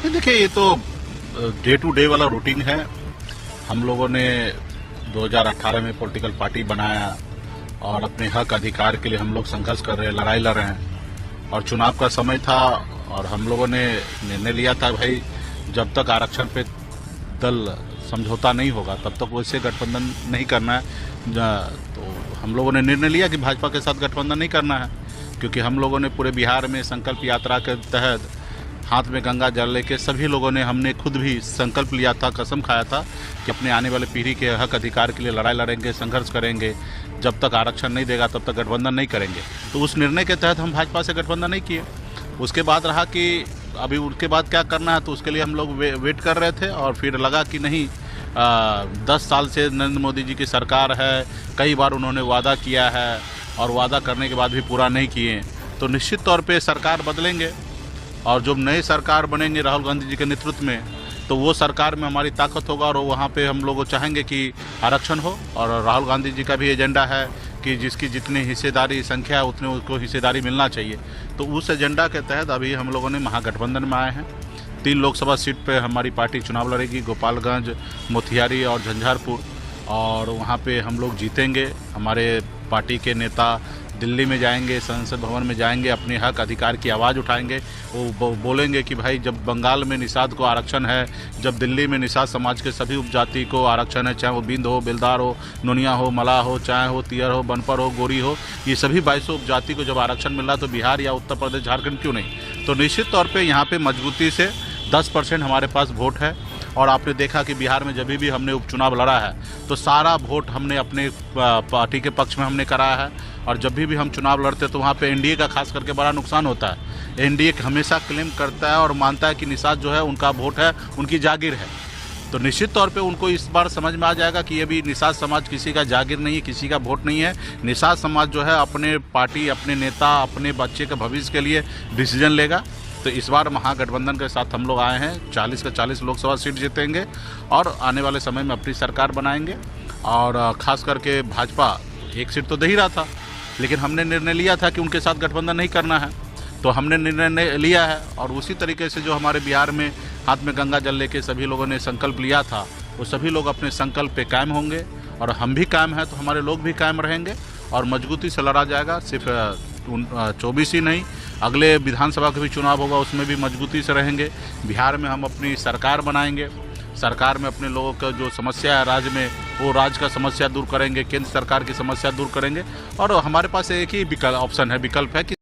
नहीं, देखिए ये तो डे टू डे वाला रूटीन है। हम लोगों ने 2018 में पॉलिटिकल पार्टी बनाया और अपने हक अधिकार के लिए हम लोग संघर्ष कर रहे हैं, लड़ाई लड़ रहे हैं। और चुनाव का समय था और हम लोगों ने निर्णय लिया था, भाई जब तक आरक्षण पे दल समझौता नहीं होगा तब तक वैसे गठबंधन नहीं करना है। तो हम लोगों ने निर्णय लिया कि भाजपा के साथ गठबंधन नहीं करना है, क्योंकि हम लोगों ने पूरे बिहार में संकल्प यात्रा के तहत हाथ में गंगा जल लेके सभी लोगों ने, हमने खुद भी संकल्प लिया था, कसम खाया था कि अपने आने वाले पीढ़ी के हक अधिकार के लिए लड़ाई लड़ेंगे, संघर्ष करेंगे। जब तक आरक्षण नहीं देगा तब तक गठबंधन नहीं करेंगे। तो उस निर्णय के तहत हम भाजपा से गठबंधन नहीं किए। उसके बाद रहा कि अभी उसके बाद क्या करना है, तो उसके लिए हम लोग वेट कर रहे थे और फिर लगा कि नहीं, 10 साल से नरेंद्र मोदी जी की सरकार है, कई बार उन्होंने वादा किया है और वादा करने के बाद भी पूरा नहीं किए, तो निश्चित तौर पे सरकार बदलेंगे। और जब नई सरकार बनेंगे राहुल गांधी जी के नेतृत्व में, तो वो सरकार में हमारी ताकत होगा और वहाँ पे हम लोग चाहेंगे कि आरक्षण हो। और राहुल गांधी जी का भी एजेंडा है कि जिसकी जितनी हिस्सेदारी संख्या है उतने उसको हिस्सेदारी मिलना चाहिए। तो उस एजेंडा के तहत अभी हम लोगों ने महागठबंधन में आए हैं। 3 लोकसभा सीट पे हमारी पार्टी चुनाव लड़ेगी, गोपालगंज, मोतिहारी और झंझारपुर, और वहाँ पे हम लोग जीतेंगे। हमारे पार्टी के नेता दिल्ली में जाएंगे, संसद भवन में जाएंगे, अपने हक अधिकार की आवाज़ उठाएंगे। वो बोलेंगे कि भाई जब बंगाल में निषाद को आरक्षण है, जब दिल्ली में निषाद समाज के सभी उपजाति को आरक्षण है, चाहे वो बिंद हो, बेलदार हो, नोनिया हो, मलाह हो, चाहे हो तियर हो, बनपर हो, गोरी हो, ये सभी 22 उपजाति को जब आरक्षण मिल रहा तो बिहार या उत्तर प्रदेश, झारखंड क्यों नहीं। तो निश्चित तौर पर यहाँ पर मजबूती से 10% हमारे पास वोट है। और आपने देखा कि बिहार में जब भी हमने उपचुनाव लड़ा है तो सारा वोट हमने अपने पार्टी के पक्ष में हमने कराया है। और जब भी हम चुनाव लड़ते तो वहाँ पे एनडीए का खास करके बड़ा नुकसान होता है। एनडीए हमेशा क्लेम करता है और मानता है कि निषाद जो है उनका वोट है, उनकी जागीर है। तो निश्चित तौर पे उनको इस बार समझ में आ जाएगा कि ये भी निषाद समाज किसी का जागीर नहीं है, किसी का वोट नहीं है। निषाद समाज जो है अपने पार्टी, अपने नेता, अपने बच्चे के भविष्य के लिए डिसीजन लेगा। तो इस बार महागठबंधन के साथ हम लोग आए हैं, 40 का 40 लोकसभा सीट जीतेंगे और आने वाले समय में अपनी सरकार बनाएंगे। और ख़ास करके भाजपा 1 सीट तो दे ही रहा था, लेकिन हमने निर्णय लिया था कि उनके साथ गठबंधन नहीं करना है, तो हमने निर्णय लिया है। और उसी तरीके से जो हमारे बिहार में हाथ में गंगा जल लेके सभी लोगों ने संकल्प लिया था, वो सभी लोग अपने संकल्प पे कायम होंगे। और हम भी कायम हैं तो हमारे लोग भी कायम रहेंगे और मजबूती से लड़ा जाएगा। सिर्फ 24 ही नहीं, अगले विधानसभा का भी चुनाव होगा, उसमें भी मजबूती से रहेंगे। बिहार में हम अपनी सरकार बनाएंगे, सरकार में अपने लोगों का जो समस्या है राज्य में, वो राज्य का समस्या दूर करेंगे, केंद्र सरकार की समस्या दूर करेंगे। और हमारे पास एक ही ऑप्शन है, विकल्प है कि